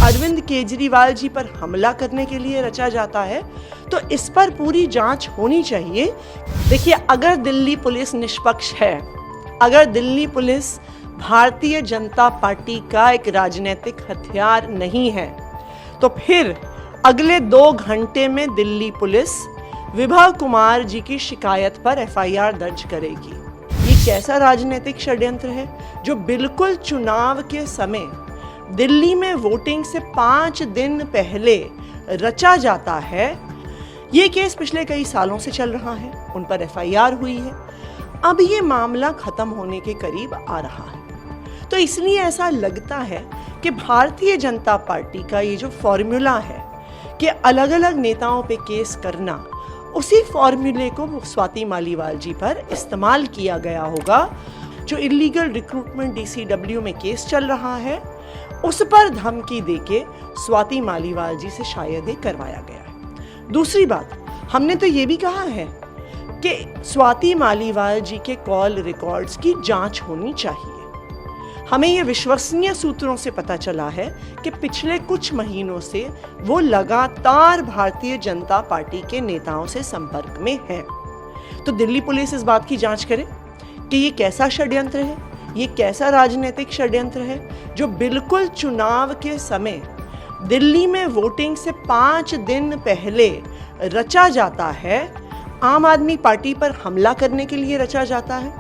अरविंद केजरीवाल जी पर हमला करने के लिए रचा जाता है, तो इस पर पूरी जांच होनी चाहिए। देखिए, अगर दिल्ली पुलिस निष्पक्ष है, अगर दिल्ली पुलिस भारतीय जनता पार्टी का एक राजनीतिक हथियार नहीं है, तो फिर अगले 2 घंटे में दिल्ली पुलिस विभव कुमार जी की शिकायत पर एफआईआर दर्ज करेगी। ये कैसा राजनीतिक षड्यंत्र है जो बिल्कुल चुनाव के समय दिल्ली में वोटिंग से 5 दिन पहले रचा जाता है। ये केस पिछले कई सालों से चल रहा है, उन पर एफआईआर हुई है, अब ये मामला खत्म होने के करीब आ रहा है। तो इसलिए ऐसा लगता है कि भारतीय जनता पार्टी का ये जो फॉर्मूला है कि अलग अलग नेताओं पे केस करना, उसी फॉर्मूले को स्वाति मालीवाल जी पर इस्तेमाल किया गया होगा। जो इलीगल रिक्रूटमेंट डीसीडब्ल्यू में केस चल रहा है, उस पर धमकी देके स्वाति मालीवाल जी से शायद ये करवाया गया है। दूसरी बात, हमने तो ये भी कहा है कि स्वाति मालीवाल जी के कॉल रिकॉर्ड्स की जांच होनी चाहिए। हमें ये विश्वसनीय सूत्रों से पता चला है कि पिछले कुछ महीनों से वो लगातार भारतीय जनता पार्टी के नेताओं से संपर्क में है। तो दिल्ली पुलिस इस बात की जांच करे कि ये कैसा षड्यंत्र है, ये कैसा राजनीतिक षड्यंत्र है जो बिल्कुल चुनाव के समय दिल्ली में वोटिंग से 5 दिन पहले रचा जाता है। आम आदमी पार्टी पर हमला करने के लिए रचा जाता है,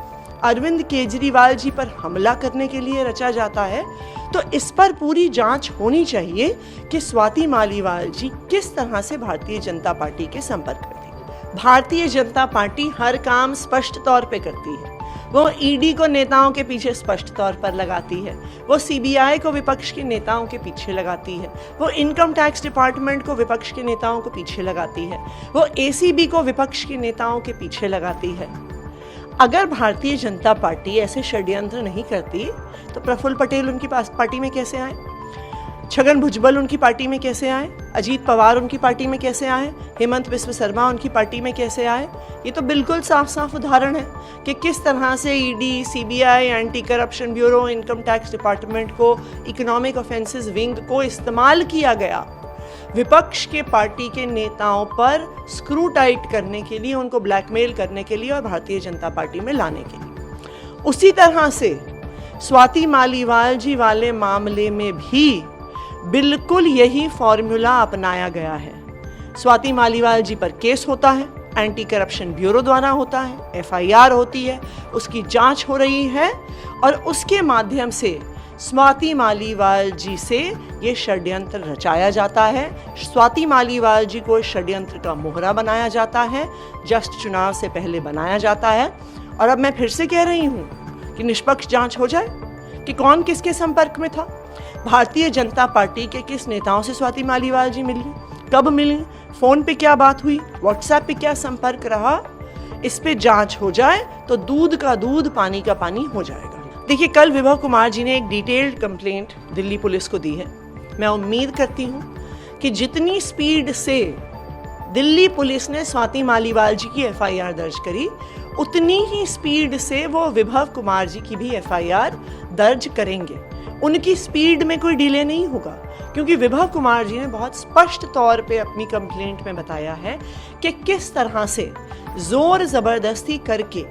अरविंद केजरीवाल जी पर हमला करने के लिए रचा जाता है। तो इस पर पूरी जांच होनी चाहिए कि स्वाति मालीवाल जी किस तरह से भारतीय जनता पार्टी के संपर्क में थी। भारतीय जनता पार्टी हर काम स्पष्ट तौर पे करती है। वो ईडी को नेताओं के पीछे स्पष्ट तौर पर लगाती है, वो सीबीआई को विपक्ष के नेताओं के पीछे लगाती है, वो इनकम टैक्स डिपार्टमेंट को विपक्ष के नेताओं को पीछे लगाती है, वो एसीबी को विपक्ष के नेताओं के पीछे लगाती है। अगर भारतीय जनता पार्टी ऐसे षड्यंत्र नहीं करती तो प्रफुल्ल पटेल उनकी पार्टी में कैसे आए, छगन भुजबल उनकी पार्टी में कैसे आए, अजीत पवार उनकी पार्टी में कैसे आए, हेमंत बिस्व शर्मा उनकी पार्टी में कैसे आए। ये तो बिल्कुल साफ साफ उदाहरण है कि किस तरह से ED, CBI, anti corruption bureau, income tax department को, इकोनॉमिक ऑफेंसेस विंग को इस्तेमाल किया गया विपक्ष के पार्टी के नेताओं पर स्क्रू टाइट करने के लिए, उनको ब्लैकमेल करने के लिए और भारतीय जनता पार्टी में लाने के लिए। उसी तरह से स्वाति मालीवाल जी वाले मामले में भी बिल्कुल यही फॉर्मूला अपनाया गया है। स्वाति मालीवाल जी पर केस होता है, एंटी करप्शन ब्यूरो द्वारा होता है, एफआईआर होती है, उसकी जांच हो रही है और उसके माध्यम से स्वाति मालीवाल जी से ये षड्यंत्र रचाया जाता है। स्वाति मालीवाल जी को षड्यंत्र का मोहरा बनाया जाता है, जस्ट चुनाव से पहले बनाया जाता है। और अब मैं फिर से कह रही हूँ कि निष्पक्ष जांच हो जाए कि कौन किसके संपर्क में था, भारतीय जनता पार्टी के किस नेताओं से स्वाति मालीवाल जी मिली, कब मिली, फोन पे क्या बात हुई, व्हाट्सएप पे क्या संपर्क रहा, इस पे जांच हो जाए तो दूध का दूध, पानी का पानी हो जाएगा। देखिए, कल विभव कुमार जी ने एक डिटेल्ड कंप्लेंट दिल्ली पुलिस को दी है। मैं उम्मीद करती हूँ कि जितनी स्पीड से दिल्ली पुलिस ने स्वाति मालीवाल जी की एफआईआर दर्ज करी, उतनी ही स्पीड से वो विभव कुमार जी की भी एफआईआर दर्ज करेंगे। उनकी स्पीड में कोई डिले नहीं होगा, क्योंकि विभव कुमार जी ने बहुत स्पष्ट तौर पे अपनी कंप्लेंट में बताया है कि किस तरह से जोर जबरदस्ती करके,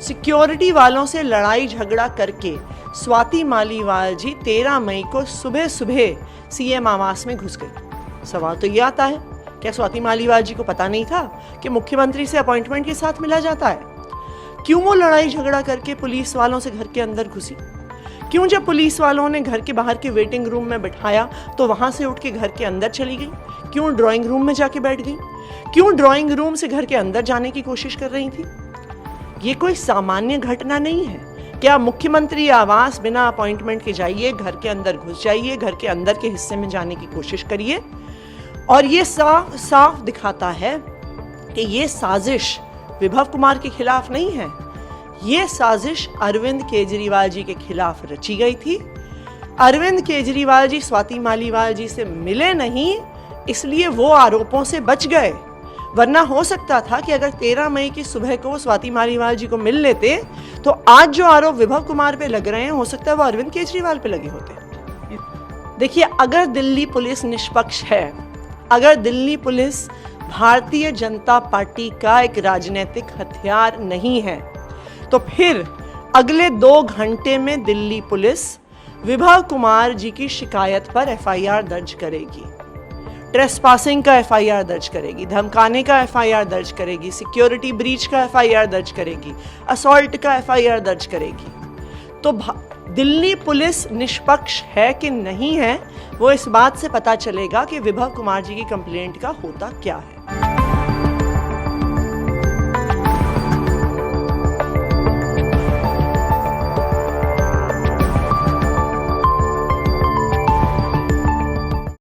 सिक्योरिटी वालों से लड़ाई झगड़ा करके स्वाति मालीवाल जी 13 मई को सुबह सुबह सीएम आवास में घुस गई। सवाल तो ये आता है, क्या स्वाति मालीवाल जी को पता नहीं था कि मुख्यमंत्री से अपॉइंटमेंट के साथ मिला जाता है? क्यों वो लड़ाई झगड़ा करके पुलिस वालों से घर के अंदर घुसी? क्यों जब पुलिस वालों ने घर के बाहर के वेटिंग रूम में बिठाया तो वहां से उठ के घर के अंदर चली गई? क्यों ड्राइंग रूम में जाके बैठ गई? क्यों ड्राइंग रूम से घर के अंदर जाने की कोशिश कर रही थी? ये कोई सामान्य घटना नहीं है। क्या मुख्यमंत्री आवास बिना अपॉइंटमेंट के जाइए, घर के अंदर घुस जाइए, घर के अंदर के हिस्से में जाने की कोशिश करिए? और ये साफ साफ दिखाता है कि ये साजिश विभव कुमार के खिलाफ नहीं है, ये साजिश अरविंद केजरीवाल जी के खिलाफ रची गई थी। अरविंद केजरीवाल जी स्वाति मालीवाल जी से मिले नहीं, इसलिए वो आरोपों से बच गए। वरना हो सकता था कि अगर 13 मई की सुबह को वो स्वाति मालीवाल जी को मिल लेते तो आज जो आरोप विभव कुमार पे लग रहे हैं, हो सकता है वो अरविंद केजरीवाल पे लगे होते। देखिए, अगर दिल्ली पुलिस निष्पक्ष है, अगर दिल्ली पुलिस भारतीय जनता पार्टी का एक राजनीतिक हथियार नहीं है, तो फिर अगले 2 घंटे में दिल्ली पुलिस विभा कुमार जी की शिकायत पर एफआईआर दर्ज करेगी, ट्रेसपासिंग का एफआईआर दर्ज करेगी, धमकाने का एफआईआर दर्ज करेगी, सिक्योरिटी ब्रीच का एफआईआर दर्ज करेगी, असॉल्ट का एफआईआर दर्ज करेगी। तो दिल्ली पुलिस निष्पक्ष है कि नहीं है, वो इस बात से पता चलेगा कि विभा कुमार जी की कंप्लेंट का होता क्या है।